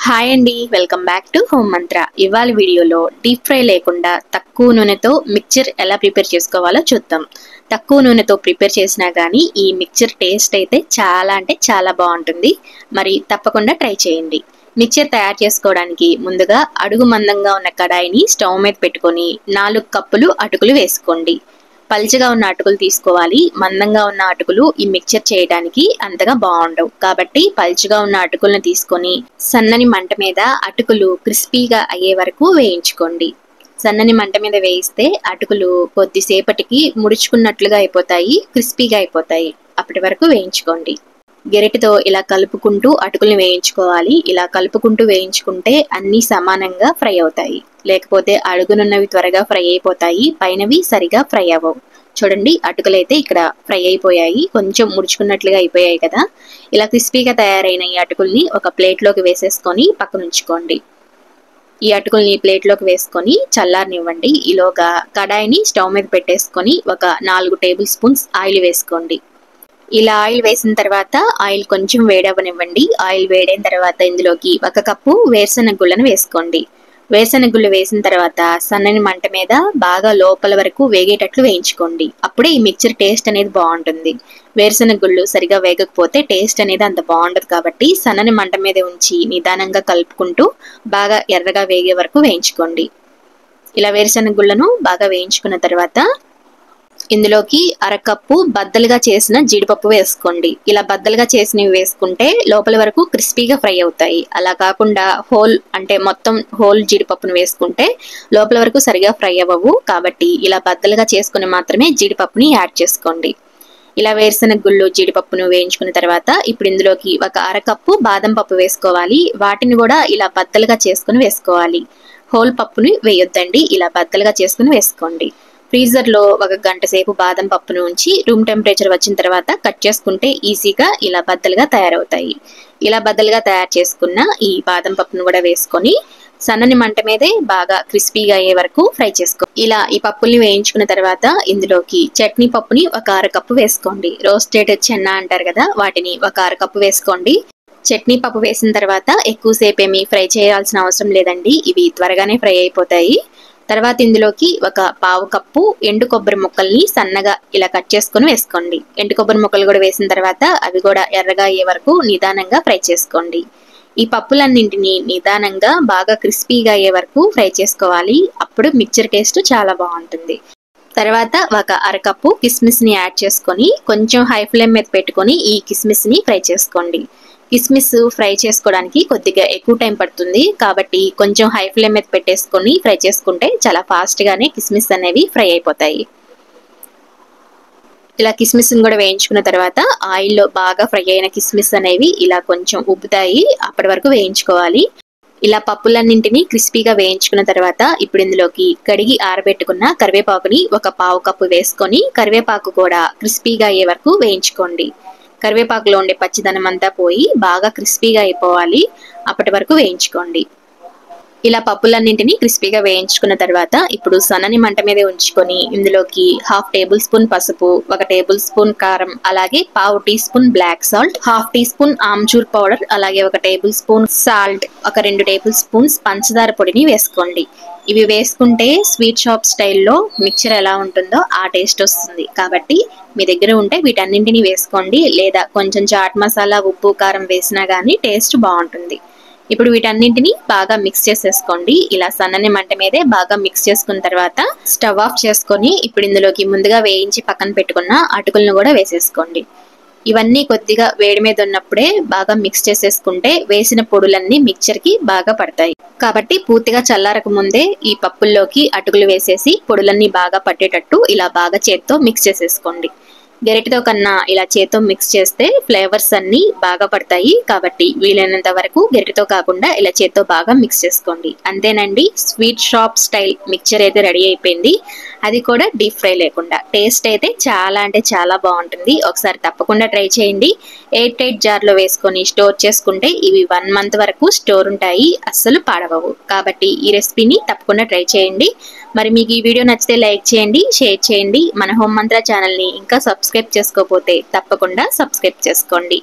Hi అండి, welcome back to home మంత్ర. ఇవాళ వీడియోలో డీప్ ఫ్రై లేకుండా తక్కువ నూనెతో మిక్చర్ ఎలా ప్రిపేర్ చేసుకోవాలో చూద్దాం. తక్కువ నూనెతో ప్రిపేర్ చేసినా కానీ ఈ మిక్చర్ టేస్ట్ అయితే చాలా అంటే చాలా బాగుంటుంది. మరి తప్పకుండా ట్రై చేయండి. మిక్చర్ తయారు చేసుకోవడానికి ముందుగా అడుగు మందంగా ఉన్న కడాయిని స్టవ్ మీద పెట్టుకొని 4 కప్పులు అటుకులు వేసుకోండి. పల్చగా ఉన్న అటుకులు తీసుకోవాలి. మందంగా ఉన్న అటుకులు ఈ మిక్చర్ చేయడానికి అంతగా బాగుండవు. కాబట్టి పల్చగా ఉన్న అటుకులను తీసుకొని సన్నని మంట మీద అటుకులు క్రిస్పీగా అయ్యే వరకు వేయించుకోండి. సన్నని మంట మీద వేయిస్తే అటుకులు కొద్దిసేపటికి ముడుచుకున్నట్లుగా అయిపోతాయి, క్రిస్పీగా అయిపోతాయి. అప్పటి వరకు వేయించుకోండి. గెరిటితో ఇలా కలుపుకుంటూ అటుకుల్ని వేయించుకోవాలి. ఇలా కలుపుకుంటూ వేయించుకుంటే అన్నీ సమానంగా ఫ్రై అవుతాయి. లేకపోతే అడుగునున్నవి త్వరగా ఫ్రై అయిపోతాయి, పైనవి సరిగా ఫ్రై అవ్వవు. చూడండి, అటుకులు అయితే ఇక్కడ ఫ్రై అయిపోయాయి, కొంచెం ముడుచుకున్నట్లుగా అయిపోయాయి కదా. ఇలా క్రిస్పీగా తయారైన ఈ అటుకుల్ని ఒక ప్లేట్లోకి వేసేసుకొని పక్కన ఉంచుకోండి. ఈ అటుకుల్ని ప్లేట్లోకి వేసుకొని చల్లారనివ్వండి. ఈలోగా కడాయిని స్టవ్ మీద పెట్టేసుకొని ఒక 4 టేబుల్ స్పూన్స్ ఆయిల్ వేసుకోండి. ఇలా ఆయిల్ వేసిన తర్వాత ఆయిల్ కొంచెం వేడవనివ్వండి. ఆయిల్ వేడైన తర్వాత ఇందులోకి 1 కప్పు వేరుశనగ గుళ్ళను వేసుకోండి. వేరుశనగ గుళ్ళు వేసిన తర్వాత సన్నని మంట మీద బాగా లోపల వరకు వేగేటట్లు వేయించుకోండి. అప్పుడే ఈ మిక్చర్ టేస్ట్ అనేది బాగుంటుంది. వేరుశనగ గుళ్ళు సరిగా వేగకపోతే టేస్ట్ అనేది అంత బాగుండదు. కాబట్టి సన్నని మంట మీద ఉంచి నిదానంగా కలుపుకుంటూ బాగా ఎర్రగా వేగే వరకు వేయించుకోండి. ఇలా వేరుశనగ గుళ్ళను బాగా వేయించుకున్న తర్వాత ఇందులోకి 1/2 కప్పు బద్దలుగా చేసిన జీడిపప్పు వేసుకోండి. ఇలా బద్దలుగా చేసినవి వేసుకుంటే లోపల వరకు క్రిస్పీగా ఫ్రై అవుతాయి. అలా కాకుండా మొత్తం హోల్ జీడిపప్పును వేసుకుంటే లోపల వరకు సరిగా ఫ్రై అవ్వవు. కాబట్టి ఇలా బద్దలుగా చేసుకుని మాత్రమే జీడిపప్పుని యాడ్ చేసుకోండి. ఇలా వేరుశనగ గుళ్ళు జీడిపప్పును వేయించుకున్న తర్వాత ఇప్పుడు ఇందులోకి 1/2 కప్పు బాదం పప్పు వేసుకోవాలి. వాటిని కూడా ఇలా బద్దలుగా చేసుకుని వేసుకోవాలి. హోల్ పప్పుని వేయొద్దండి, ఇలా బద్దలుగా చేసుకుని వేసుకోండి. ఫ్రీజర్లో 1 గంట సేపు బాదం పప్పును ఉంచి రూమ్ టెంపరేచర్ వచ్చిన తర్వాత కట్ చేసుకుంటే ఈజీగా ఇలా బద్దలుగా తయారవుతాయి. ఇలా బద్దలుగా తయారు చేసుకున్న ఈ బాదం పప్పును కూడా వేసుకొని సన్నని మంట మీదే బాగా క్రిస్పీగా అయ్యే వరకు ఫ్రై చేసుకోండి. ఇలా ఈ పప్పుల్ని వేయించుకున్న తర్వాత ఇందులోకి చట్నీ పప్పుని 1/2 కప్పు వేసుకోండి. రోస్టెడ్ చెన్నా అంటారు కదా, వాటిని 1/2 కప్పు వేసుకోండి. చట్నీ పప్పు వేసిన తర్వాత ఎక్కువసేపు ఏమి ఫ్రై చేయాల్సిన అవసరం లేదండి, ఇవి త్వరగానే ఫ్రై అయిపోతాయి. తర్వాత ఇందులోకి 1/4 కప్పు ఎండు కొబ్బరి ముక్కల్ని సన్నగా ఇలా కట్ చేసుకుని వేసుకోండి. ఎండు కొబ్బరి ముక్కలు కూడా వేసిన తర్వాత అవి కూడా ఎర్రగా అయ్యే వరకు నిదానంగా ఫ్రై చేసుకోండి. ఈ పప్పులన్నింటినీ నిదానంగా బాగా క్రిస్పీగా అయ్యే వరకు ఫ్రై చేసుకోవాలి. అప్పుడు మిక్చర్ టేస్ట్ చాలా బాగుంటుంది. తర్వాత 1/2 కప్పు కిస్మిస్ని యాడ్ చేసుకొని కొంచెం హై ఫ్లేమ్ మీద పెట్టుకొని ఈ కిస్మిస్ని ఫ్రై చేసుకోండి. కిస్మిస్ ఫ్రై చేసుకోవడానికి కొద్దిగా ఎక్కువ టైం పడుతుంది. కాబట్టి కొంచెం హై ఫ్లేమ్ మీద పెట్టేసుకొని ఫ్రై చేసుకుంటే చాలా ఫాస్ట్గానే కిస్మిస్ అనేవి ఫ్రై అయిపోతాయి. ఇలా కిస్మిస్ని కూడా వేయించుకున్న తర్వాత ఆయిల్లో బాగా ఫ్రై అయిన కిస్మిస్ అనేవి ఇలా కొంచెం ఉబ్బుతాయి, అప్పటి వరకు వేయించుకోవాలి. ఇలా పప్పులన్నింటినీ క్రిస్పీగా వేయించుకున్న తర్వాత ఇప్పుడు ఇందులోకి కడిగి ఆరబెట్టుకున్న కరివేపాకుని 1/4 కప్పు వేసుకొని కరివేపాకు కూడా క్రిస్పీగా అయ్యే వరకు వేయించుకోండి. కరివేపాకులో ఉండే పచ్చిదనం అంతా పోయి బాగా క్రిస్పీగా అయిపోవాలి, అప్పటి వరకు వేయించుకోండి. ఇలా పప్పులన్నింటినీ క్రిస్పీగా వేయించుకున్న తర్వాత ఇప్పుడు సన్నని మంట మీద ఉంచుకొని ఇందులోకి 1/2 టేబుల్ స్పూన్ పసుపు, 1 టేబుల్ స్పూన్ కారం, అలాగే 1/4 teaspoon black salt, 1/2 teaspoon amchur powder, అలాగే 1 tablespoon salt, 2 tablespoons పంచదార పొడిని వేసుకోండి. ఇవి వేసుకుంటే స్వీట్ షాప్ స్టైల్లో మిక్చర్ ఎలా ఉంటుందో ఆ టేస్ట్ వస్తుంది. కాబట్టి మీ దగ్గర ఉంటే వీటన్నింటినీ వేసుకోండి, లేదా కొంచెం చాట్ మసాలా, ఉప్పు, కారం వేసినా కానీ టేస్ట్ బాగుంటుంది. ఇప్పుడు వీటన్నింటినీ బాగా మిక్స్ చేసేసుకోండి. ఇలా సన్నని మంట మీదే బాగా మిక్స్ చేసుకున్న తర్వాత స్టవ్ ఆఫ్ చేసుకొని ఇప్పుడు ఇందులోకి ముందుగా వేయించి పక్కన పెట్టుకున్న అటుకులను కూడా వేసేసుకోండి. ఇవన్నీ కొద్దిగా వేడి మీద ఉన్నప్పుడే బాగా మిక్స్ చేసేసుకుంటే వేసిన పొడులన్నీ మిక్చర్కి బాగా పడతాయి. కాబట్టి పూర్తిగా చల్లారక ముందే ఈ పప్పుల్లోకి అటుకులు వేసేసి పొడులన్నీ బాగా పట్టేటట్టు ఇలా బాగా చేత్తో మిక్స్ చేసేసుకోండి. గరిటెతో కన్నా ఇలా చేత్తో మిక్స్ చేస్తే ఫ్లేవర్స్ అన్నీ బాగా పడతాయి. కాబట్టి వీలైనంత వరకు గరిటెతో కాకుండా ఇలా చేత్తో బాగా మిక్స్ చేసుకోండి. అంతేనండి, స్వీట్ షాప్ స్టైల్ మిక్చర్ అయితే రెడీ అయిపోయింది. అది కూడా డీప్ ఫ్రై లేకుండా. టేస్ట్ అయితే చాలా అంటే చాలా బాగుంటుంది. ఒకసారి తప్పకుండా ట్రై చేయండి. ఎయిర్ టైట్ జార్లో వేసుకొని స్టోర్ చేసుకుంటే ఇవి 1 మంత్ వరకు స్టోర్ ఉంటాయి, అస్సలు పాడవవు. కాబట్టి ఈ రెసిపీని తప్పకుండా ట్రై చేయండి. మరి మీకు ఈ వీడియో నచ్చితే లైక్ చేయండి, షేర్ చేయండి. మన హోమ్ మంత్ర ఛానల్ని ఇంకా సబ్స్క్రైబ్ చేసుకోకపోతే తప్పకుండా సబ్స్క్రైబ్ చేసుకోండి.